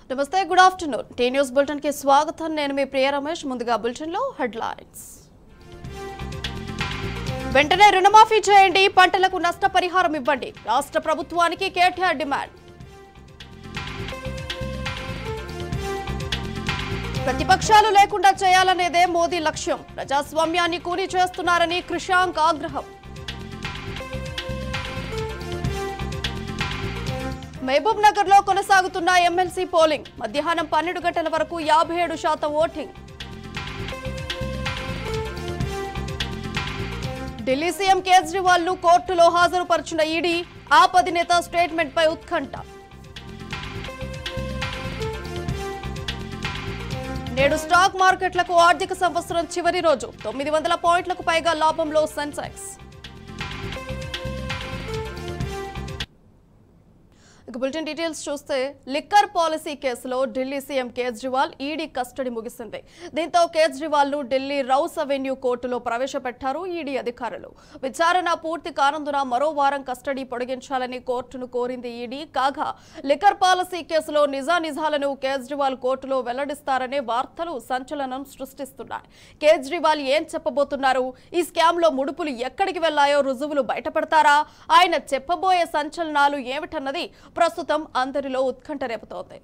నమస్తే, good afternoon. T news bulletin కి స్వాగతం. నేను మీ ప్రియ రమేష్. ముందుగా బులెటిన్ లో హెడ్లైన్స్. వెంటనే రుణమాఫీ చేయండి, పంటలకు నష్టపరిహారం ఇవ్వండి. రాష్ట్ర ప్రభుత్వానికి కేటీఆర్ డిమాండ్. ప్రతిపక్షాలు లేకుండా చేయాలనేదే మోదీ లక్ష్యం. ప్రజాస్వామ్యాన్ని కూని చేస్తున్నారని కృషాంక్ ఆగ్రహం. మహబూబ్ నగర్ లో కొనసాగుతున్న ఎమ్మెల్సీ పోలింగ్. మధ్యాహ్నం 12 గంటల వరకు 57% ఓటింగ్. ఢిల్లీ సీఎం కేజ్రీవాల్ ను కోర్టులో హాజరుపరిచిన ఈడీ. ఆప్ అధినేత స్టేట్మెంట్ పై ఉత్కంఠ. నేడు స్టాక్ మార్కెట్లకు ఆర్థిక సంవత్సరం చివరి రోజు. 900 పాయింట్లకు పైగా లాభంలో సెన్సెక్స్. బులెటిన్ డీటెయిల్స్ చూస్తే, లిక్కర్ పాలసీ కేసులో Delhi CM Kejriwal ED custody ముగిసింది. దీంతో కేజ్రీవాల్ ను ఢిల్లీ రౌస్ అవెన్యూ కోర్టులో ప్రవేశపెట్టారు ఈడీ అధికారులు. విచారణ పూర్తి కానందున మరో వారం కస్టడీ పొడిగించాలని కోర్టును కోరింది ఈడీ. కాగా లిక్కర్ పాలసీ కేసులో నిజానిజాలను కేజ్రీవాల్ కోర్టులో వెల్లడిస్తారనే వార్తలు సంచలనం సృష్టిస్తున్నాయి. కేజ్రీవాల్ ఏం చెప్పబోతున్నారు? ఈ స్కామ్ లో ముడుపులు ఎక్కడికి వెళ్లాయో రుజువులు బయటపడతారా? ఆయన చెప్పబోయే సంచలనాలు ఏమిటన్నది ప్రస్తుతం అందరిలో ఉత్కంఠ రేపుతోంది.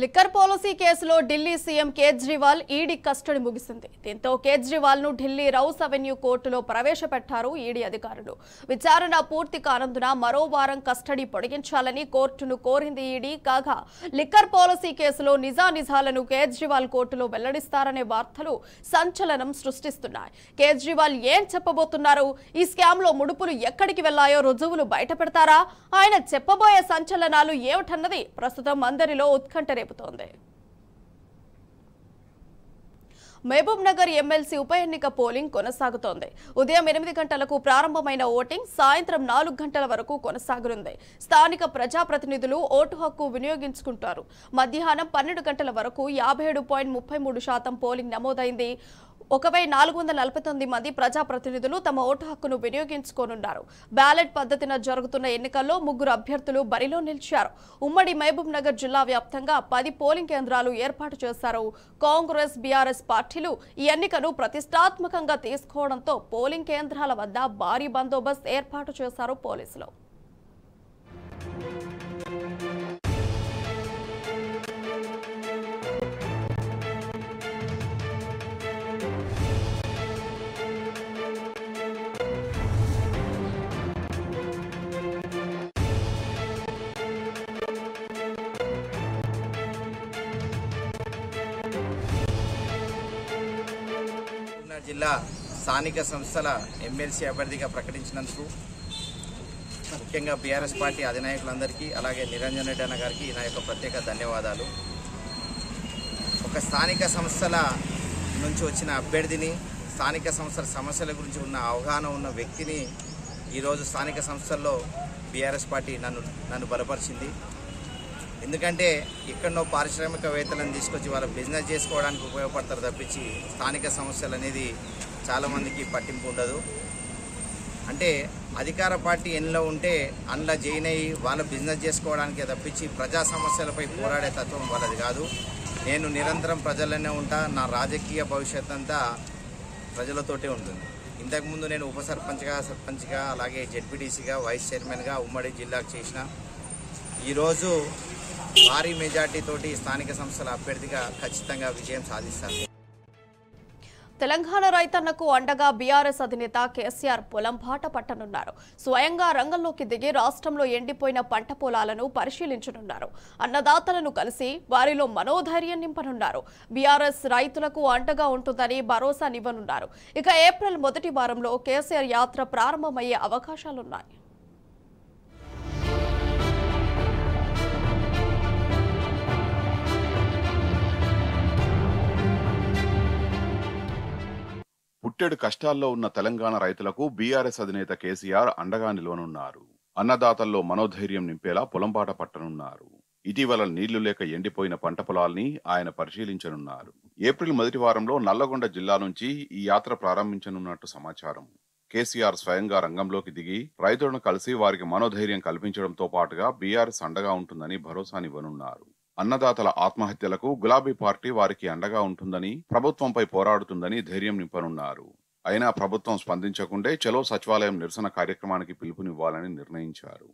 లిక్కర్ పాలసీ కేసులో Delhi CM Kejriwal ED custody ముగిసింది. దీంతో కేజ్రీవాల్ ను ఢిల్లీ రౌస్ అవెన్యూ కోర్టులో ప్రవేశపెట్టారు ఈడీ అధికారులు. విచారణ పూర్తి కానందున మరో వారం కస్టడీ పొడిగించాలని కోర్టును కోరింది ఈడీ. కాగా లిక్కర్ పాలసీ కేసులో నిజానిజాలను కేజ్రీవాల్ కోర్టులో వెల్లడిస్తారనే వార్తలు సంచలనం సృష్టిస్తున్నాయి. కేజ్రీవాల్ ఏం చెప్పబోతున్నారు? ఈ స్కామ్ లో ముడుపులు ఎక్కడికి వెళ్లాయో రుజువులు బయటపెడతారా? ఆయన చెప్పబోయే సంచలనాలు ఏమిటన్నది ప్రస్తుతం అందరిలో ఉత్కంఠ రేపుతోంది. మహబూబ్ నగర్ ఎమ్మెల్సీ ఉప ఎన్నిక పోలింగ్ కొనసాగుతోంది. ఉదయం 8 గంటలకు ప్రారంభమైన ఓటింగ్ సాయంత్రం 4 గంటల వరకు కొనసాగనుంది. స్థానిక ప్రజాప్రతినిధులు ఓటు హక్కు వినియోగించుకుంటారు. మధ్యాహ్నం 12 గంటల వరకు 57.33% పోలింగ్ నమోదైంది. 1449 మంది ప్రజాప్రతినిధులు తమ ఓటు హక్కును వినియోగించుకోనున్నారు. బ్యాలెట్ పద్ధతిన జరుగుతున్న ఎన్నికల్లో 3 అభ్యర్థులు బరిలో నిలిచారు. ఉమ్మడి మహబూబ్ నగర్ జిల్లా వ్యాప్తంగా 10 పోలింగ్ కేంద్రాలు ఏర్పాటు చేశారు. కాంగ్రెస్, బీఆర్ఎస్ పార్టీలు ఈ ఎన్నికను ప్రతిష్టాత్మకంగా తీసుకోవడంతో పోలింగ్ కేంద్రాల వద్ద భారీ బందోబస్తు ఏర్పాటు చేశారు పోలీసులు. జిల్లా స్థానిక సంస్థల ఎమ్మెల్సీ అభ్యర్థిగా ప్రకటించినందుకు ముఖ్యంగా బీఆర్ఎస్ పార్టీ అధినాయకులందరికీ, అలాగే నిరంజన్ రెడ్డి అన్న గారికి నా యొక్క ప్రత్యేక ధన్యవాదాలు. ఒక స్థానిక సంస్థల నుంచి వచ్చిన అభ్యర్థిని, స్థానిక సంస్థల సమస్యల గురించి ఉన్న అవగాహన ఉన్న వ్యక్తిని ఈరోజు స్థానిక సంస్థల్లో బీఆర్ఎస్ పార్టీ నన్ను బలపరిచింది. ఎందుకంటే ఇక్కడనో పారిశ్రామికవేత్తలను తీసుకొచ్చి వాళ్ళ బిజినెస్ చేసుకోవడానికి ఉపయోగపడతారు తప్పించి స్థానిక సమస్యలు అనేది చాలామందికి పట్టింపు ఉండదు. అంటే అధికార పార్టీ ఎన్నిలో ఉంటే అందులో జాయిన్ అయ్యి వాళ్ళ బిజినెస్ చేసుకోవడానికే తప్పించి ప్రజా సమస్యలపై పోరాడే తత్వం వాళ్ళది కాదు. నేను నిరంతరం ప్రజల్లోనే ఉంటా. నా రాజకీయ భవిష్యత్ అంతా ప్రజలతోటే ఉంటుంది. ఇంతకుముందు నేను ఉప సర్పంచ్గా, సర్పంచ్గా, అలాగే జెడ్పీటీసీగా, వైస్ చైర్మన్గా ఉమ్మడి జిల్లాకు చేసిన. ఈరోజు భారీ మెజార్టీ తోటి స్థానిక సంస్థల అభ్యర్థిగా ఖచ్చితంగా విజయం సాధిస్తారు. తెలంగాణ రైతన్నకు అండగా బీఆర్ఎస్ అధినేత కేసీఆర్ పొలం బాట పట్టనున్నారు. స్వయంగా రంగంలోకి దిగి రాష్ట్రంలో ఎండిపోయిన పంట పొలాలను పరిశీలించనున్నారు. అన్నదాతలను కలిసి వారిలో మనోధైర్యం నింపనున్నారు. బీఆర్ఎస్ రైతులకు అండగా ఉంటుందని భరోసానివ్వనున్నారు. ఇక ఏప్రిల్ మొదటి వారంలో కేసీఆర్ యాత్ర ప్రారంభమయ్యే అవకాశాలున్నాయి. పుట్టెడు కష్టాల్లో ఉన్న తెలంగాణ రైతులకు బీఆర్ఎస్ అధినేత కేసీఆర్ అండగా నిలవనున్నారు. అన్నదాతల్లో మనోధైర్యం నింపేలా పొలంబాట పట్టనున్నారు. ఇటీవల నీళ్లు లేక ఎండిపోయిన పంట పొలాల్ని ఆయన పరిశీలించనున్నారు. ఏప్రిల్ మొదటి వారంలో నల్లగొండ జిల్లా నుంచి ఈ యాత్ర ప్రారంభించనున్నట్టు సమాచారం. కేసీఆర్ స్వయంగా రంగంలోకి దిగి రైతులను కలిసి వారికి మనోధైర్యం కల్పించడంతో పాటుగా బీఆర్ఎస్ అండగా ఉంటుందని భరోసానివ్వనున్నారు. అన్నదాతల ఆత్మహత్యలకు గులాబీ పార్టీ వారికి అండగా ఉంటుందని, ప్రభుత్వంపై పోరాడుతుందని ధైర్యం నింపనున్నారు. అయినా ప్రభుత్వం స్పందించకుండే చలో సచివాలయం నిరసన కార్యక్రమానికి పిలుపునివ్వాలని నిర్ణయించారు.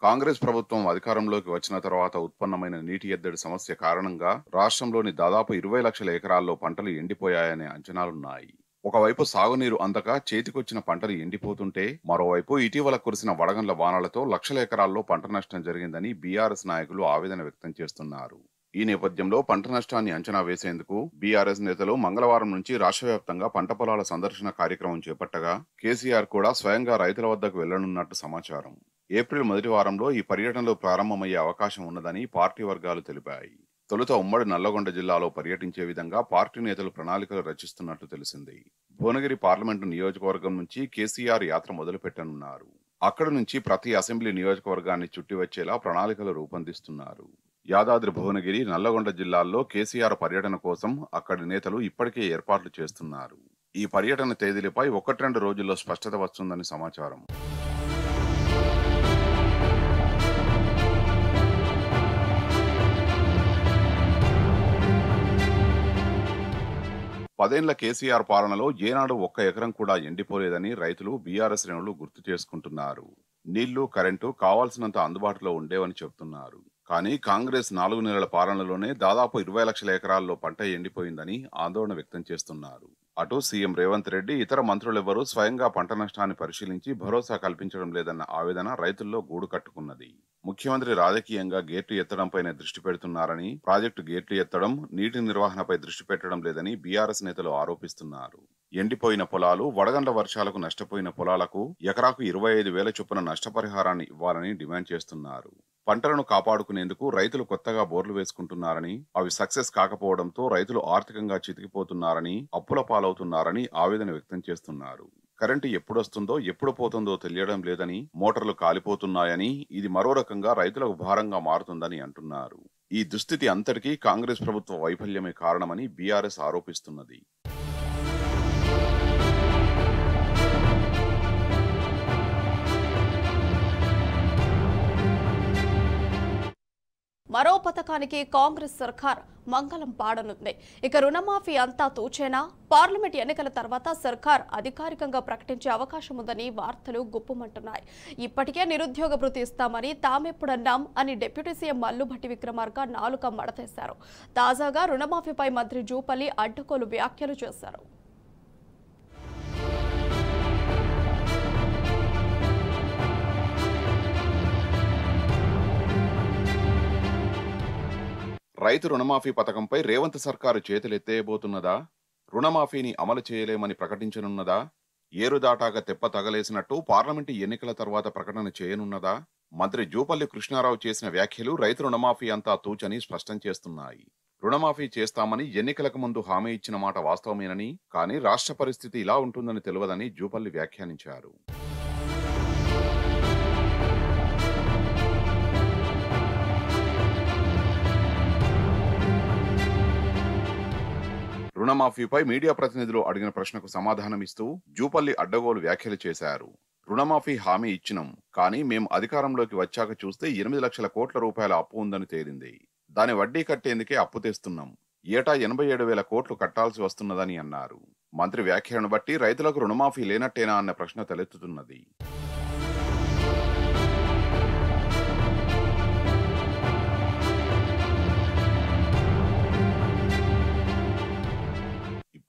కాంగ్రెస్ ప్రభుత్వం అధికారంలోకి వచ్చిన తర్వాత ఉత్పన్నమైన నీటి ఎద్దడి సమస్య కారణంగా రాష్ట్రంలోని దాదాపు 20 లక్షల ఎకరాల్లో పంటలు ఎండిపోయాయనే అంచనాలున్నాయి. ఒకవైపు సాగునీరు అందక చేతికొచ్చిన పంటలు ఎండిపోతుంటే, మరోవైపు ఇటీవల కురిసిన వడగండ్ల వానలతో లక్షల ఎకరాల్లో పంట నష్టం జరిగిందని బీఆర్ఎస్ నాయకులు ఆవేదన వ్యక్తం చేస్తున్నారు. ఈ నేపథ్యంలో పంట నష్టాన్ని అంచనా వేసేందుకు బీఆర్ఎస్ నేతలు మంగళవారం నుంచి రాష్ట్ర వ్యాప్తంగా పంట పొలాల సందర్శన కార్యక్రమం చేపట్టగా, కేసీఆర్ కూడా స్వయంగా రైతుల వద్దకు వెళ్లనున్నట్టు సమాచారం. ఏప్రిల్ మొదటి వారంలో ఈ పర్యటనలో ప్రారంభమయ్యే అవకాశం ఉన్నదని పార్టీ వర్గాలు తెలిపాయి. తొలుత ఉమ్మడి నల్లగొండ జిల్లాలో పర్యటించే విధంగా పార్టీ నేతలు ప్రణాళికలు రచిస్తున్నట్టు తెలిసింది. భువనగిరి పార్లమెంటు నియోజకవర్గం నుంచి కేసీఆర్ యాత్ర మొదలుపెట్టనున్నారు. అక్కడి నుంచి ప్రతి అసెంబ్లీ నియోజకవర్గాన్ని చుట్టి వచ్చేలా ప్రణాళికలు రూపొందిస్తున్నారు. యాదాద్రి, భువనగిరి, నల్లగొండ జిల్లాల్లో కేసీఆర్ పర్యటన కోసం అక్కడి నేతలు ఇప్పటికే ఏర్పాట్లు చేస్తున్నారు. ఈ పర్యటన తేదీలపై 1-2 రోజుల్లో స్పష్టత వస్తుందని సమాచారం. పదేండ్ల కేసీఆర్ పాలనలో ఏనాడు 1 ఎకరం కూడా ఎండిపోలేదని రైతులు, బీఆర్ఎస్ శ్రేణులు గుర్తు చేసుకుంటున్నారు. నీళ్లు, కరెంటు కావాల్సినంత అందుబాటులో ఉండేవని చెబుతున్నారు. కానీ కాంగ్రెస్ 4 నెలల పాలనలోనే దాదాపు 20 లక్షల ఎకరాల్లో పంట ఎండిపోయిందని ఆందోళన వ్యక్తం చేస్తున్నారు. అటు సీఎం రేవంత్ రెడ్డి, ఇతర మంత్రులెవరూ స్వయంగా పంట నష్టాన్ని పరిశీలించి భరోసా కల్పించడం లేదన్న ఆవేదన రైతుల్లో గూడు కట్టుకున్నది. ముఖ్యమంత్రి రాజకీయంగా గేట్లు ఎత్తడంపైనే దృష్టి పెడుతున్నారని, ప్రాజెక్టు గేట్లు ఎత్తడం, నీటి నిర్వహణపై దృష్టి పెట్టడం లేదని బీఆర్ఎస్ నేతలు ఆరోపిస్తున్నారు. ఎండిపోయిన పొలాలు, వడగండ్ల వర్షాలకు నష్టపోయిన పొలాలకు ఎకరాకు 25,000 చొప్పున నష్టపరిహారాన్ని ఇవ్వాలని డిమాండ్ చేస్తున్నారు. పంటలను కాపాడుకునేందుకు రైతులు కొత్తగా బోర్లు వేసుకుంటున్నారని, అవి సక్సెస్ కాకపోవడంతో రైతులు ఆర్థికంగా చితికిపోతున్నారని, అప్పుల పాలవుతున్నారని ఆవేదన వ్యక్తం చేస్తున్నారు. కరెంటు ఎప్పుడొస్తుందో ఎప్పుడు పోతుందో తెలియడం లేదని, మోటార్లు కాలిపోతున్నాయని, ఇది మరో రకంగా రైతులకు భారంగా మారుతుందని అంటున్నారు. ఈ దుస్థితి అంతటికీ కాంగ్రెస్ ప్రభుత్వ వైఫల్యమే కారణమని బీఆర్ఎస్ ఆరోపిస్తున్నది. మరో పథకానికి కాంగ్రెస్ సర్కార్ మంగళం పాడనుంది. ఇక రుణమాఫీ అంతా తూచేనా? పార్లమెంట్ ఎన్నికల తర్వాత సర్కార్ అధికారికంగా ప్రకటించే అవకాశం ఉందని వార్తలు గుప్పుమంటున్నాయి. ఇప్పటికే నిరుద్యోగ భృతి ఇస్తామని తామెప్పుడన్నాం అని డిప్యూటీ సీఎం మల్లుభట్టి విక్రమార్క నాలుక మడతేశారు. తాజాగా రుణమాఫీపై మంత్రి జూపల్లి అడ్డగోలు వ్యాఖ్యలు చేశారు. రైతు రుణమాఫీ పథకంపై రేవంత్ సర్కారు చేతులెత్తేయబోతున్నదా? రుణమాఫీని అమలు చేయలేమని ప్రకటించనున్నదా? ఏరుదాటాక తెప్ప తగలేసినట్టు పార్లమెంటు ఎన్నికల తర్వాత ప్రకటన చేయనున్నదా? మంత్రి జూపల్లి కృష్ణారావు చేసిన వ్యాఖ్యలు రైతు రుణమాఫీ అంతా తూచని స్పష్టం చేస్తున్నాయి. రుణమాఫీ చేస్తామని ఎన్నికలకు ముందు హామీ ఇచ్చిన మాట వాస్తవమేనని, కానీ రాష్ట్ర పరిస్థితి ఇలా ఉంటుందని తెలియదని జూపల్లి వ్యాఖ్యానించారు. రుణమాఫీపై మీడియా ప్రతినిధులు అడిగిన ప్రశ్నకు సమాధానమిస్తూ జూపల్లి అడ్డగోలు వ్యాఖ్యలు చేశారు. రుణమాఫీ హామీ ఇచ్చినాం, కానీ మేం అధికారంలోకి వచ్చాక చూస్తే 8 లక్షల కోట్ల రూపాయల అప్పు ఉందని తేలింది. దాని వడ్డీ కట్టేందుకే అప్పు తెస్తున్నాం. ఏటా 87,000 కోట్లు కట్టాల్సి వస్తున్నదని అన్నారు. మంత్రి వ్యాఖ్యలను బట్టి రైతులకు రుణమాఫీ లేనట్టేనా అన్న ప్రశ్న తలెత్తుతున్నది.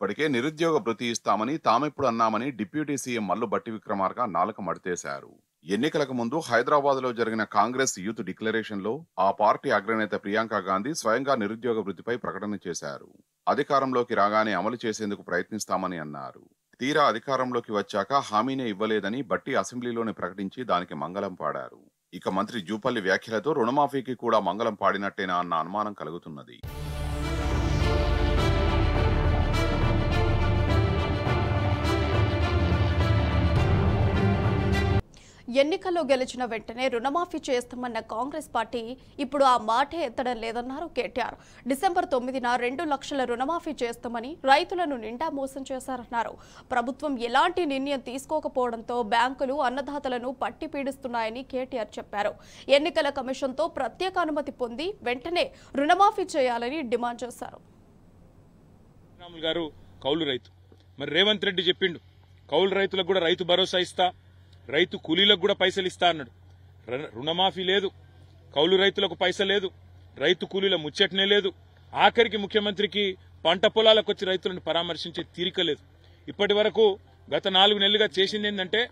ఇప్పటికే నిరుద్యోగ భృతి ఇస్తామని తామెప్పుడు అన్నామని డిప్యూటీ సీఎం మల్లు భట్టి విక్రమార్క నాలుక మడితేశారు. ఎన్నికలకు ముందు హైదరాబాద్ లో జరిగిన కాంగ్రెస్ యూత్ డిక్లరేషన్ లో ఆ పార్టీ అగ్రనేత ప్రియాంక గాంధీ స్వయంగా నిరుద్యోగ భృతిపై ప్రకటన చేశారు. అధికారంలోకి రాగానే అమలు చేసేందుకు ప్రయత్నిస్తామని అన్నారు. తీరా అధికారంలోకి వచ్చాక హామీనే ఇవ్వలేదని భట్టి అసెంబ్లీలోనే ప్రకటించి దానికి మంగళం పాడారు. ఇక మంత్రి జూపల్లి వ్యాఖ్యలతో రుణమాఫీకి కూడా మంగళం పాడినట్టేనా అన్న అనుమానం కలుగుతున్నది. ఎన్నికల్లో గెలిచిన వెంటనే రుణమాఫీ చేస్తామన్న కాంగ్రెస్ పార్టీ ఇప్పుడు ఆ మాటే ఎత్తడం లేదన్నారు కేటీఆర్. డిసెంబర్ 9న 2 లక్షల రుణమాఫీ చేస్తామని రైతులను నిండా మోసం చేశారన్నారు. ప్రభుత్వం ఎలాంటి నిర్ణయం తీసుకోకపోవడంతో బ్యాంకులు అన్నదాతలను పట్టి పీడిస్తున్నాయని కేటీఆర్ చెప్పారు. ఎన్నికల కమిషన్తో ప్రత్యేక అనుమతి పొంది వెంటనే రుణమాఫీ చేయాలని డిమాండ్ చేశారు. కౌలు రైతు మరి రేవంత్ రెడ్డి చెప్పిండు, కౌలు రైతులకు కూడా రైతు భరోసా ఇస్తా, రైతు కూలీలకు కూడా పైసలు ఇస్తా అన్నాడు. రుణమాఫీ లేదు, కౌలు రైతులకు పైసలు లేదు, రైతు కూలీల ముచ్చటనే లేదు. ఆఖరికి ముఖ్యమంత్రికి పంట పొలాలకు వచ్చి రైతులను పరామర్శించే తీరిక లేదు. ఇప్పటి వరకు గత 4 నెలలుగా చేసింది ఏంటంటే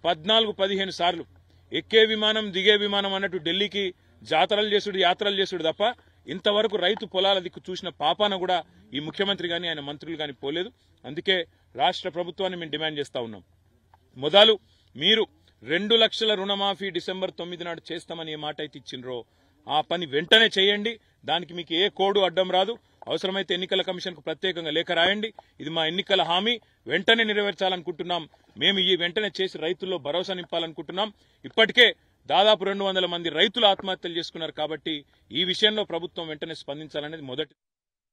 14-15 సార్లు ఎక్కే విమానం దిగే విమానం అన్నట్టు ఢిల్లీకి జాతరలు చేసుడు యాత్రలు చేసుడు తప్ప ఇంతవరకు రైతు పొలాల దిక్కు చూసిన పాపాన కూడా ఈ ముఖ్యమంత్రి గాని ఆయన మంత్రులు గాని పోలేదు. అందుకే రాష్ట్ర ప్రభుత్వాన్ని మేము డిమాండ్ చేస్తా ఉన్నాం. మొదలు మీరు 2 లక్షల రుణమాఫీ డిసెంబర్ 9 నాడు చేస్తామని ఏ మాట అయితే ఇచ్చిండ్రో ఆ పని వెంటనే చేయండి. దానికి మీకు ఏ కోడు అడ్డం రాదు. అవసరమైతే ఎన్నికల కమిషన్ కు ప్రత్యేకంగా లేఖ రాయండి. ఇది మా ఎన్నికల హామీ, వెంటనే నెరవేర్చాలనుకుంటున్నాం. మేము ఈ వెంటనే చేసి రైతుల్లో భరోసా నింపాలనుకుంటున్నాం. ఇప్పటికే దాదాపు 200 మంది రైతులు ఆత్మహత్యలు చేసుకున్నారు. కాబట్టి ఈ విషయంలో ప్రభుత్వం వెంటనే స్పందించాలనేది మొదటి.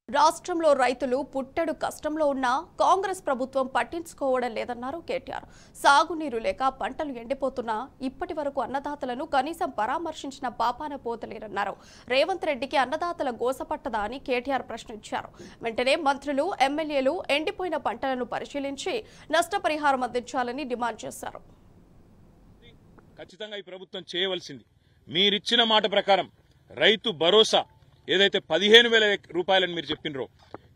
రాష్ట్రంలో రైతులు పుట్టెడు కష్టంలో ఉన్నా కాంగ్రెస్ ప్రభుత్వం పట్టించుకోవడం లేదన్నారు కేటీఆర్. సాగునీరు లేక పంటలు ఎండిపోతున్నా ఇప్పటి వరకు అన్నదాతలను కనీసం పరామర్శించిన పాపాన పోతలేరన్నారు. రేవంత్ రెడ్డికి అన్నదాతల గోసపట్టదా అని కేటీఆర్ ప్రశ్నించారు. వెంటనే మంత్రులు, ఎమ్మెల్యేలు ఎండిపోయిన పంటలను పరిశీలించి నష్టపరిహారం అందించాలని డిమాండ్ చేశారు. ఖచ్చితంగా ఈ ప్రభుత్వం చేయవలసింది మీరిచ్చిన మాట ప్రకారం రైతు భరోసా ఏదైతే 15,000 రూపాయలని మీరు చెప్పినరో,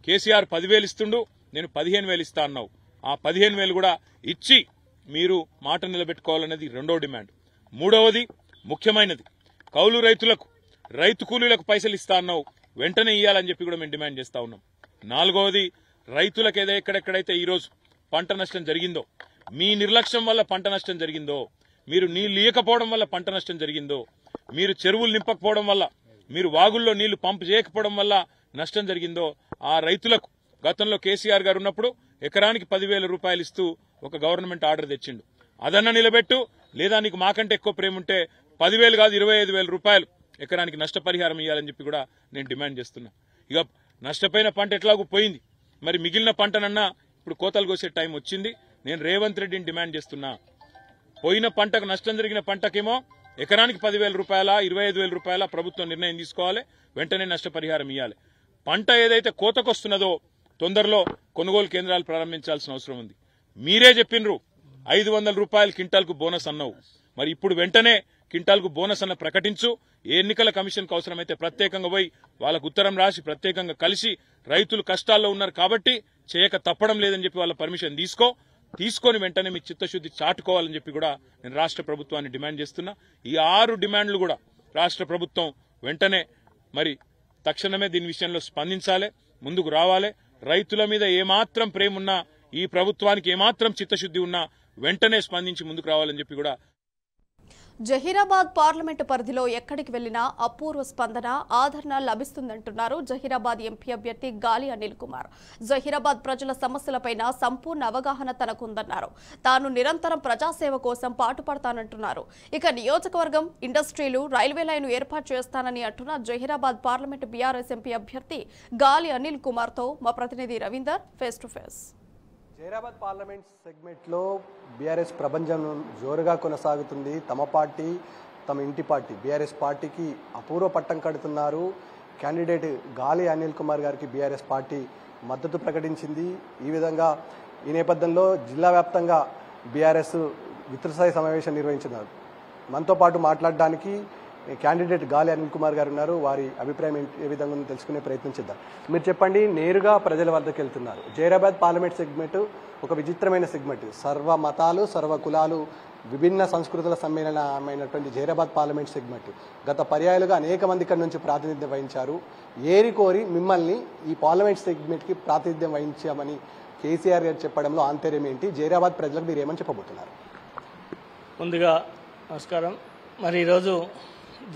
కేసీఆర్ 10,000 ఇస్తుండు, నేను 15,000 ఇస్తా అన్నావు. ఆ 15,000 కూడా ఇచ్చి మీరు మాట నిలబెట్టుకోవాలనేది రెండో డిమాండ్. మూడవది ముఖ్యమైనది, కౌలు రైతులకు రైతు కూలీలకు పైసలు ఇస్తా అన్నావు, వెంటనే ఇవ్వాలని చెప్పి కూడా మేము డిమాండ్ చేస్తా ఉన్నాం. నాలుగవది, రైతులకు ఎక్కడెక్కడైతే ఈరోజు పంట నష్టం జరిగిందో, మీ నిర్లక్ష్యం వల్ల పంట నష్టం జరిగిందో, మీరు నీళ్లు ఇవ్వకపోవడం వల్ల పంట నష్టం జరిగిందో, మీరు చెరువులు నింపకపోవడం వల్ల, మీరు వాగుల్లో నీళ్లు పంపు చేయకపోవడం వల్ల నష్టం జరిగిందో, ఆ రైతులకు గతంలో కేసీఆర్ గారు ఉన్నప్పుడు ఎకరానికి 10,000 రూపాయలు ఇస్తూ ఒక గవర్నమెంట్ ఆర్డర్ తెచ్చిండు. అదన్నా నిలబెట్టు, లేదా నీకు మాకంటే ఎక్కువ ప్రేమ ఉంటే 10,000 కాదు 25,000 రూపాయలు ఎకరానికి నష్టపరిహారం ఇవ్వాలని చెప్పి కూడా నేను డిమాండ్ చేస్తున్నా. ఇక నష్టపోయిన పంట ఎట్లాగూ పోయింది, మరి మిగిలిన పంటనన్నా ఇప్పుడు కోతలు కోసే టైం వచ్చింది. నేను రేవంత్ రెడ్డిని డిమాండ్ చేస్తున్నా, పోయిన పంటకు నష్టం జరిగిన పంటకేమో ఎకరానికి 10,000 రూపాయల 25,000 రూపాయల ప్రభుత్వం నిర్ణయం తీసుకోవాలి, వెంటనే నష్టపరిహారం ఇవ్వాలి. పంట ఏదైతే కోతకొస్తున్నదో తొందరలో కొనుగోలు కేంద్రాలు ప్రారంభించాల్సిన అవసరం ఉంది. మీరే చెప్పినరు 500 రూపాయలు క్వింటాల్కు బోనస్ అన్నావు, మరి ఇప్పుడు వెంటనే క్వింటాల్కు బోనస్ అన్న ప్రకటించు. ఏ ఎన్నికల కమిషన్కు అవసరమైతే ప్రత్యేకంగా పోయి వాళ్ళకు ఉత్తరం రాసి ప్రత్యేకంగా కలిసి రైతులు కష్టాల్లో ఉన్నారు కాబట్టి చేయక తప్పడం లేదని చెప్పి వాళ్ళ పర్మిషన్ తీసుకొని వెంటనే మీ చిత్తశుద్ధి చాటుకోవాలని చెప్పి కూడా నేను రాష్ట్ర ప్రభుత్వాన్ని డిమాండ్ చేస్తున్నా. ఈ 6 డిమాండ్లు కూడా రాష్ట్ర ప్రభుత్వం వెంటనే మరి తక్షణమే దీని విషయంలో స్పందించాలి, ముందుకు రావాలి. రైతుల మీద ఏమాత్రం ప్రేమ ఉన్నా, ఈ ప్రభుత్వానికి ఏమాత్రం చిత్తశుద్ధి ఉన్నా వెంటనే స్పందించి ముందుకు రావాలని చెప్పి కూడా. జహీరాబాద్ పార్లమెంటు పరిధిలో ఎక్కడికి వెళ్లినా అపూర్వ స్పందన, ఆదరణ లభిస్తుందంటున్నారు జహీరాబాద్ ఎంపీ అభ్యర్థి గాలి అనిల్ కుమార్. జహీరాబాద్ ప్రజల సమస్యలపైన సంపూర్ణ అవగాహన తనకుందన్నారు. తాను నిరంతరం ప్రజాసేవ కోసం పాటుపడతానంటున్నారు. ఇక నియోజకవర్గం, ఇండస్ట్రీలు, రైల్వే లైన్ ఏర్పాటు చేస్తానని అంటున్న జహీరాబాద్ పార్లమెంటు బీఆర్ఎస్ ఎంపీ అభ్యర్థి గాలి అనిల్ కుమార్తో మా ప్రతినిధి Ravinder face to face. Zaheerabad parliament సెగ్మెంట్లో బీఆర్ఎస్ ప్రభంజనం జోరుగా కొనసాగుతుంది. తమ పార్టీ, తమ ఇంటి పార్టీ బీఆర్ఎస్ పార్టీకి అపూర్వ పట్టం కడుతున్నారు. క్యాండిడేట్ గాలి అనిల్ కుమార్ గారికి బీఆర్ఎస్ పార్టీ మద్దతు ప్రకటించింది. ఈ విధంగా ఈ నేపథ్యంలో జిల్లా వ్యాప్తంగా బీఆర్ఎస్ విస్తృతస్థాయి సమావేశం నిర్వహించినారు. మనతో పాటు మాట్లాడడానికి క్యాండిడేట్ గాలి అనిల్ కుమార్ గారు ఉన్నారు. వారి అభిప్రాయం ఏ విధంగా ఉందో తెలుసుకునే ప్రయత్నం చేద్దాం. మీరు చెప్పండి, నేరుగా ప్రజల వద్దకు వెళ్తున్నారు. జైరాబాద్ పార్లమెంట్ సెగ్మెంట్ ఒక విచిత్రమైన సెగ్మెంట్. సర్వ మతాలు, సర్వ కులాలు, విభిన్న సంస్కృతుల సమ్మేళనమైనటువంటి జైరాబాద్ పార్లమెంట్ సెగ్మెంట్ గత పర్యాయాలుగా అనేక మంది ఇక్కడ నుంచి ప్రాతినిధ్యం వహించారు. ఏరి కోరి మిమ్మల్ని ఈ పార్లమెంట్ సెగ్మెంట్కి ప్రాతినిధ్యం వహించామని కేసీఆర్ గారు చెప్పడంలో ఆంతర్యం ఏంటి? జైరాబాద్ ప్రజలకు మీరు ఏమని చెప్పబోతున్నారు? ముందుగా నమస్కారం. మరి ఈరోజు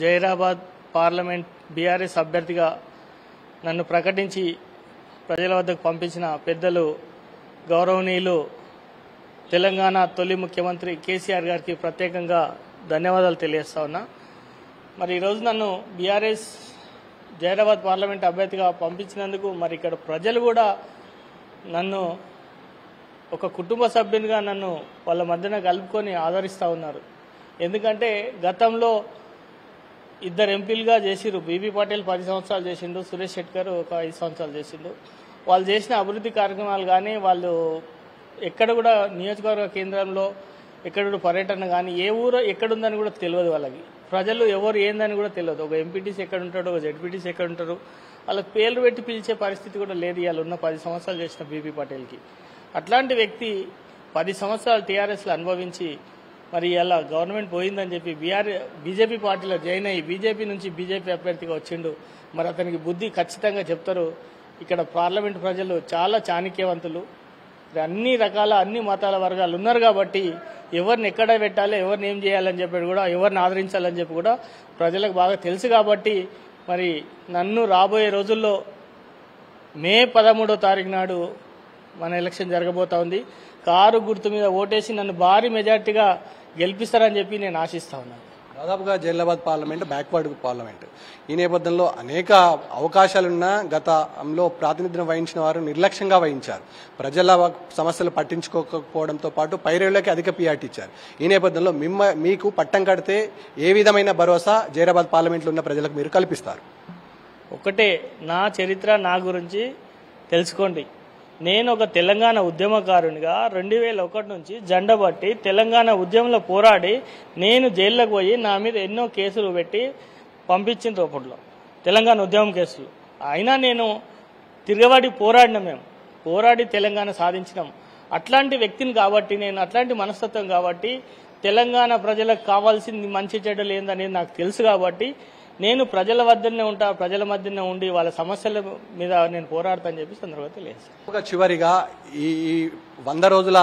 జైరాబాద్ పార్లమెంట్ బీఆర్ఎస్ అభ్యర్థిగా నన్ను ప్రకటించి ప్రజల వద్దకు పంపించిన పెద్దలు గౌరవనీయులు తెలంగాణ తొలి ముఖ్యమంత్రి కేసీఆర్ గారికి ప్రత్యేకంగా ధన్యవాదాలు తెలియజేస్తా ఉన్నా. మరి ఈరోజు నన్ను బీఆర్ఎస్ జైరాబాద్ పార్లమెంట్ అభ్యర్థిగా పంపించినందుకు మరి ఇక్కడ ప్రజలు కూడా నన్ను ఒక కుటుంబ సభ్యునిగా నన్ను వాళ్ళ మధ్యన కలుపుకొని ఆదరిస్తూ ఉన్నారు. ఎందుకంటే గతంలో 2 ఎంపీలుగా చేసిరు. బీబీ పాటిల్ 10 సంవత్సరాలు చేసిండు, సురేష్ షెట్కర్ ఒక 5 సంవత్సరాలు చేసిండు. వాళ్ళు చేసిన అభివృద్ధి కార్యక్రమాలు కానీ, వాళ్ళు ఎక్కడ కూడా నియోజకవర్గ కేంద్రంలో ఎక్కడ కూడా పర్యటన కానీ, ఏ ఊరు ఎక్కడుందని కూడా తెలియదు వాళ్ళకి. ప్రజలు ఎవరు ఏందని కూడా తెలియదు. ఒక ఎంపీటీసీ ఎక్కడ ఉంటాడు, ఒక జెడ్పీటీసీ ఎక్కడ ఉంటారు, వాళ్ళకి పేర్లు పెట్టి పిలిచే పరిస్థితి కూడా లేదు ఇవాళ ఉన్న 10 సంవత్సరాలు చేసిన బీబీ పాటిల్కి. అట్లాంటి వ్యక్తి 10 సంవత్సరాలు టీఆర్ఎస్లో అనుభవించి మరి ఇలా గవర్నమెంట్ పోయిందని చెప్పి బీజేపీ పార్టీలో జాయిన్ అయ్యి బీజేపీ నుంచి బీజేపీ అభ్యర్థిగా వచ్చిండు. మరి అతనికి బుద్ధి ఖచ్చితంగా చెప్తారు. ఇక్కడ పార్లమెంట్ ప్రజలు చాలా చాణక్యవంతులు, అన్ని మతాల వర్గాలు ఉన్నారు కాబట్టి ఎవరిని ఎక్కడ పెట్టాలి, ఎవరిని ఏం చేయాలని చెప్పి కూడా, ఎవరిని ఆదరించాలని చెప్పి కూడా ప్రజలకు బాగా తెలుసు. కాబట్టి మరి నన్ను రాబోయే రోజుల్లో మే 13వ తారీఖు నాడు మన ఎలక్షన్ జరగబోతా ఉంది. కారు గుర్తు మీద ఓటేసి నన్ను భారీ మెజార్టీగా గెలిపిస్తారని చెప్పి నేను ఆశిస్తా ఉన్నాను. దాదాపుగా జైరాబాద్ పార్లమెంట్ బ్యాక్వర్డ్ పార్లమెంట్. ఈ నేపథ్యంలో అనేక అవకాశాలున్నా గతంలో ప్రాతినిధ్యం వహించిన వారు నిర్లక్ష్యంగా వహించారు. ప్రజల సమస్యలు పట్టించుకోకపోవడంతో పాటు పైరేళ్లకి అధిక పిఆర్టీ ఇచ్చారు. ఈ నేపథ్యంలో మీకు పట్టం కడితే ఏ విధమైన భరోసా జైరాబాద్ పార్లమెంట్లో ఉన్న ప్రజలకు మీరు కల్పిస్తారు? ఒకటే, నా చరిత్ర నా గురించి తెలుసుకోండి. నేను ఒక తెలంగాణ ఉద్యమకారునిగా 2001 నుంచి జెండా పట్టి తెలంగాణ ఉద్యమంలో పోరాడి నేను జైల్లోకి పోయి నా మీద ఎన్నో కేసులు పెట్టి పంపించిన అప్పట్లో తెలంగాణ ఉద్యమం కేసులు. అయినా నేను తిరగబడి పోరాడి తెలంగాణ సాధించినాం. అట్లాంటి వ్యక్తిని కాబట్టి, నేను అట్లాంటి మనస్తత్వం కాబట్టి, తెలంగాణ ప్రజలకు కావాల్సింది మంచి చెడ్డలు ఏందనేది నాకు తెలుసు కాబట్టి నేను ప్రజల వద్దనే ఉంటా, ప్రజల మధ్యనే ఉండి వాళ్ళ సమస్యల మీద నేను పోరాడతానని చెప్పి సందర్భంగా తెలియజేస్తాను. చివరిగా ఈ 100 రోజుల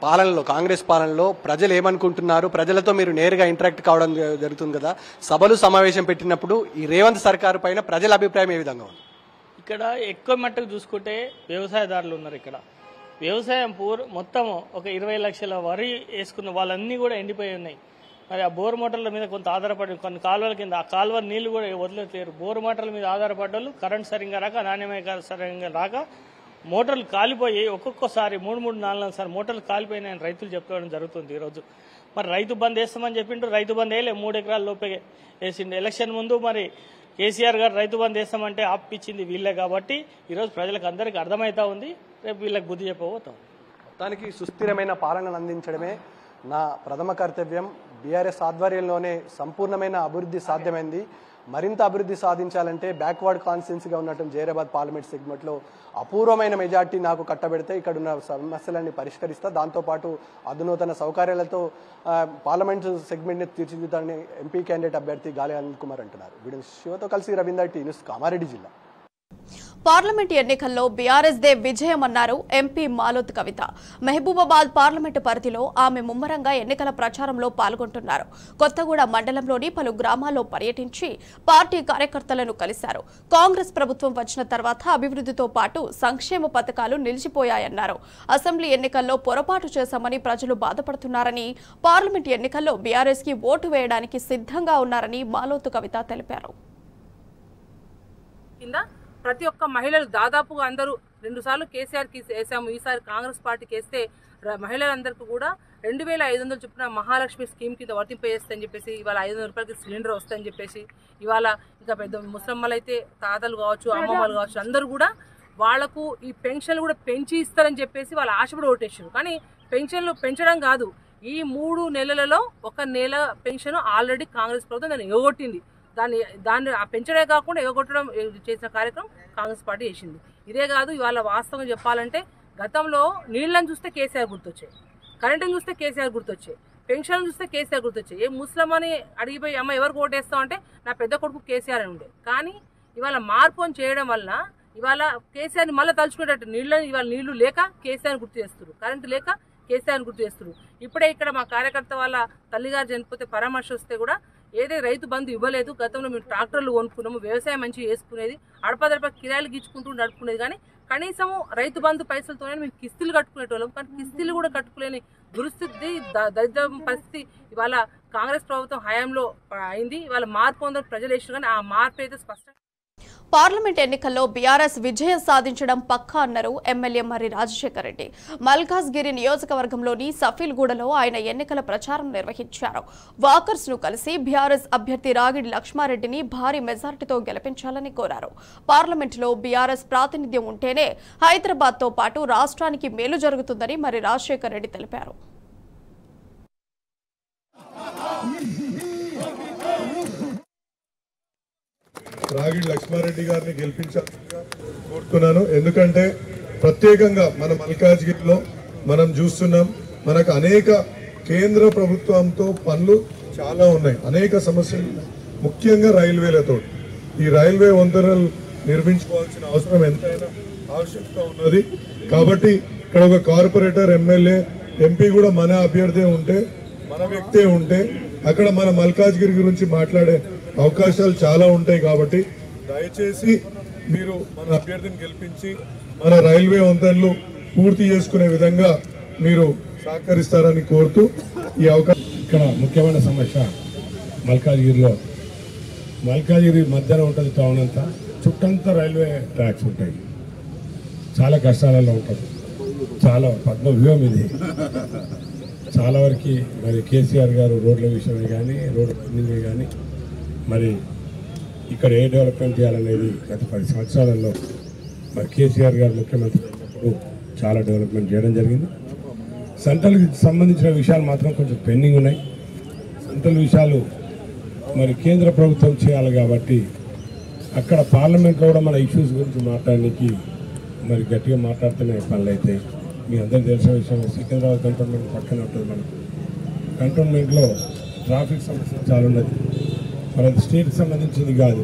పాలనలో, కాంగ్రెస్ పాలనలో ప్రజలు ఏమనుకుంటున్నారు? ప్రజలతో మీరు నేరుగా ఇంటరాక్ట్ కావడం జరుగుతుంది కదా, సభలు సమావేశం పెట్టినప్పుడు ఈ రేవంత్ సర్కారు పైన ప్రజల అభిప్రాయం ఏ విధంగా ఉంది? ఇక్కడ ఎక్కువ మట్టుకు చూసుకుంటే వ్యవసాయదారులు ఉన్నారు. ఇక్కడ వ్యవసాయం మొత్తం ఒక 20 లక్షల వరి వేసుకున్న వాళ్ళన్నీ కూడా ఎండిపోయి ఉన్నాయి. మరి ఆ బోర్ మోటార్ల మీద కొంత ఆధారపడి, కొన్ని కాలువల కింద ఆ కాలువ నీళ్లు కూడా వదిలేరు. బోర్ మోటార్ల మీద ఆధారపడ్డ వాళ్ళు కరెంట్ సరిగ్గా రాక, నాణ్యమైన సరిగ్గా రాక మోటార్లు కాలిపోయి ఒక్కొక్కసారి 3-4 సార్లు మోటార్లు కాలిపోయినాయని రైతులు చెప్పుకోవడం జరుగుతుంది ఈరోజు. మరి రైతు బంద్ వేస్తామని చెప్పిండ్రు, రైతు బంద్ వేయలే, 3 ఎకరాల లోపే వేసిండు. ఎలక్షన్ ముందు మరి కేసీఆర్ గారు రైతు బంద్ వేస్తామంటే ఆపిచ్చింది వీళ్ళే. కాబట్టి ఈరోజు ప్రజలకు అందరికీ అర్థమవుతా ఉంది, రేపు వీళ్ళకి బుద్ధి చెప్పబోతాం. మొత్తానికి సుస్థిరమైన పాలనను అందించడమే నా ప్రథమ కర్తవ్యం. బీఆర్ఎస్ ఆధ్వర్యంలోనే సంపూర్ణమైన అభివృద్ధి సాధ్యమైంది. మరింత అభివృద్ధి సాధించాలంటే బ్యాక్వర్డ్ కాన్స్టిట్యున్సీగా ఉన్నటువంటి జైరాబాద్ పార్లమెంట్ సెగ్మెంట్లో అపూర్వమైన మెజార్టీ నాకు కట్టబెడితే ఇక్కడ ఉన్న సమస్యలన్నీ పరిష్కరిస్తా. దాంతోపాటు అధునూతన సౌకర్యాలతో పార్లమెంట్ సెగ్మెంట్ని తీర్చిదిద్దాలని ఎంపీ క్యాండిడేట్ అభ్యర్థి గాలి అనిల్ కుమార్ అంటున్నారు. వీడియో శివతో కలిసి రవీందర్, టీ న్యూస్, కామారెడ్డి జిల్లా. పార్లమెంట్ ఎన్నికల్లో బీఆర్ఎస్ దే విజయమన్నారు ఎంపీ మాలోత్ కవిత. మహబూబాబాద్ పార్లమెంటు పరిధిలో ఆమె ముమ్మరంగా ఎన్నికల ప్రచారంలో పాల్గొంటున్నారు. కొత్తగూడ మండలంలోని పలు గ్రామాల్లో పర్యటించి పార్టీ కార్యకర్తలను కలిశారు. కాంగ్రెస్ ప్రభుత్వం వచ్చిన తర్వాత అభివృద్ధితో పాటు సంక్షేమ పథకాలు నిలిచిపోయాయన్నారు. అసెంబ్లీ ఎన్నికల్లో పొరపాటు చేశామని ప్రజలు బాధపడుతున్నారని, పార్లమెంట్ ఎన్నికల్లో బీఆర్ఎస్ కి ఓటు వేయడానికి సిద్ధంగా ఉన్నారని మాలోత్ కవిత తెలిపారు. ప్రతి ఒక్క మహిళలు దాదాపుగా అందరూ 2 సార్లు కేసీఆర్కి వేసాము, ఈసారి కాంగ్రెస్ పార్టీకి వేస్తే మహిళలందరికీ కూడా 2500 చొప్పున మహాలక్ష్మి స్కీమ్ కింద వర్తింపజేస్తాయని చెప్పేసి, ఇవాళ 500 రూపాయలకి సిలిండర్ వస్తాయని చెప్పేసి, ఇవాళ ఇంకా పెద్ద ముసలమ్మలు అయితే తాతలు కావచ్చు, అమ్మమ్మలు కావచ్చు, అందరూ కూడా వాళ్లకు ఈ పెన్షన్లు కూడా పెంచి ఇస్తారని చెప్పేసి వాళ్ళు ఆశపడి ఓటేసారు. కానీ పెన్షన్లు పెంచడం కాదు, ఈ 3 నెలలలో 1 నెల పెన్షన్ ఆల్రెడీ కాంగ్రెస్ ప్రభుత్వం దాన్ని ఎగొట్టింది. దాన్ని పెంచడే కాకుండా ఎగొట్టడం చేసిన కార్యక్రమం కాంగ్రెస్ పార్టీ చేసింది. ఇదే కాదు, ఇవాళ వాస్తవం చెప్పాలంటే గతంలో నీళ్ళని చూస్తే కేసీఆర్ గుర్తొచ్చాయి, కరెంటుని చూస్తే కేసీఆర్ గుర్తొచ్చాయి, పెన్షన్ చూస్తే కేసీఆర్ గుర్తొచ్చాయి. ఏ ముస్లిం అని అడిగిపోయి అమ్మ ఎవరికి ఓటేస్తాం అంటే నా పెద్ద కొడుకు కేసీఆర్ అని ఉండే. కానీ ఇవాళ మార్పు చేయడం వల్ల ఇవాళ కేసీఆర్ని మళ్ళీ తలుచుకునేటట్టు ఇవాళ నీళ్లు లేక కేసీఆర్ని గుర్తు చేస్తున్నారు, కరెంటు లేక కేసీఆర్ని గుర్తు చేస్తున్నారు. ఇప్పుడే ఇక్కడ మా కార్యకర్త వాళ్ళ తల్లిగారు చనిపోతే పరామర్శ వస్తే కూడా ఏదైతే రైతు బంధు ఇవ్వలేదు, గతంలో మేము ట్రాక్టర్లు కొనుక్కున్నాము, వ్యవసాయం మంచిగా చేసుకునేది, అడపదడప కిరాయిలు గీచుకుంటూ నడుపుకునేది. కానీ కనీసం రైతు బంధు పైసలతోనే మేము కిస్తీలు కట్టుకునేటోళ్ళం. కానీ కిస్తీలు కూడా కట్టుకోలేని దుస్థితి, దరిద్ర పరిస్థితి ఇవాళ కాంగ్రెస్ ప్రభుత్వం హయాంలో అయింది. ఇవాళ మార్పు ఉందని ప్రజలు వేసారు, కానీ ఆ మార్పు అయితే స్పష్టంగా. పార్లమెంట్ ఎన్నికల్లో బీఆర్ఎస్ విజయం సాధించడం పక్కా అన్నారు ఎమ్మెల్యే మర్రి రాజశేఖర్ రెడ్డి. మల్కాజ్గిరి నియోజకవర్గంలోని సఫీల్గూడలో ఆయన ఎన్నికల ప్రచారం నిర్వహించారు. వాకర్స్ ను కలిసి బీఆర్ఎస్ అభ్యర్థి రాగిడి లక్ష్మారెడ్డిని భారీ మెజార్టీతో గెలిపించాలని కోరారు. పార్లమెంటులో బీఆర్ఎస్ ప్రాతినిధ్యం ఉంటేనే హైదరాబాద్ తో పాటు రాష్ట్రానికి మేలు జరుగుతుందని మర్రి రాజశేఖర్ రెడ్డి తెలిపారు. రాగిడి లక్ష్మారెడ్డి గారిని గెలిపించాలని కోరుతున్నాను. ఎందుకంటే ప్రత్యేకంగా మన మల్కాజ్గిరిలో మనం చూస్తున్నాం, మనకు అనేక కేంద్ర ప్రభుత్వంతో పనులు చాలా ఉన్నాయి, అనేక సమస్యలు ఉన్నాయి, ముఖ్యంగా రైల్వేలతో. ఈ రైల్వే వంతెనలు నిర్మించుకోవాల్సిన అవసరం ఎంతైనా ఆవశ్యకత ఉన్నది. కాబట్టి ఇక్కడ ఒక కార్పొరేటర్, ఎమ్మెల్యే, ఎంపీ కూడా మన అభ్యర్థి ఉంటే, మన వ్యక్తే ఉంటే అక్కడ మన మల్కాజ్గిరి గురించి మాట్లాడే అవకాశాలు చాలా ఉంటాయి. కాబట్టి దయచేసి మీరు మన అభ్యర్థిని గెలిపించి మన రైల్వే వంతెనలు పూర్తి చేసుకునే విధంగా మీరు సహకరిస్తారని కోరుతూ ఈ అవకాశం. ఇక్కడ ముఖ్యమైన సమస్య మల్కాజ్గిరిలో, మల్కాజ్గిరి మధ్యన ఉంటుంది టౌన్ అంతా, చుట్టంతా రైల్వే ట్రాక్స్ ఉంటాయి, చాలా కష్టాలలో ఉంటుంది, చాలా పద్మవ్యూహం ఇది. చాలా వరకు మరి కేసీఆర్ గారు రోడ్ల విషయమే కానీ, రోడ్డు పనులే కానీ, మరి ఇక్కడ ఏ డెవలప్మెంట్ చేయాలనేది గత 10 సంవత్సరాలలో మరి కేసీఆర్ గారు ముఖ్యమంత్రి అయినప్పుడు చాలా డెవలప్మెంట్ చేయడం జరిగింది. సెంట్రల్కి సంబంధించిన విషయాలు మాత్రం కొంచెం పెండింగ్ ఉన్నాయి. సెంట్రల్ విషయాలు మరి కేంద్ర ప్రభుత్వం చేయాలి కాబట్టి అక్కడ పార్లమెంట్లో కూడా మన ఇష్యూస్ గురించి మాట్లాడడానికి మరి గట్టిగా మాట్లాడుతున్న పనులు అయితే మీ అందరికీ తెలిసిన విషయం. సికింద్రాబాద్ కంటోన్మెంట్ పక్కన ఉంటుంది. మనకు కంటోన్మెంట్లో ట్రాఫిక్ సమస్య చాలా ఉన్నది, మరి అది స్టేట్కి సంబంధించింది కాదు.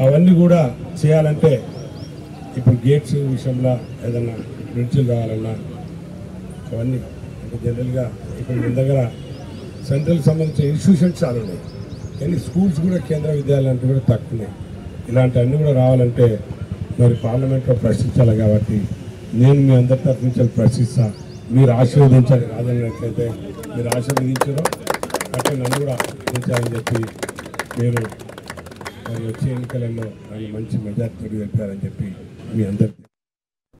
అవన్నీ కూడా చేయాలంటే ఇప్పుడు గేట్స్ విషయంలో ఏదన్నా బ్రిడ్జ్లు కావాలన్నా అవన్నీ అంటే జనరల్గా ఇప్పుడు మన దగ్గర సెంట్రల్కి సంబంధించిన ఇన్స్టిట్యూషన్స్ చాలా ఉన్నాయి, కానీ స్కూల్స్ కూడా కేంద్ర విద్యాలయాలు కూడా తక్కువ ఉన్నాయి. ఇలాంటివన్నీ కూడా రావాలంటే మరి పార్లమెంట్లో ప్రశ్నించాలి. కాబట్టి నేను మీ అందరి తరఫు నుంచి ప్రశ్నిస్తా, మీరు ఆశీర్వదించాలి. కాదన్నట్లయితే మీరు ఆశీర్వదించారో అంటే నన్ను కూడా ఆశీర్వదించాలని చెప్పి మీరు మరి వచ్చే ఎన్నికలలో మంచి మెజార్టీ గెలిపారని చెప్పి మీ అందరికీ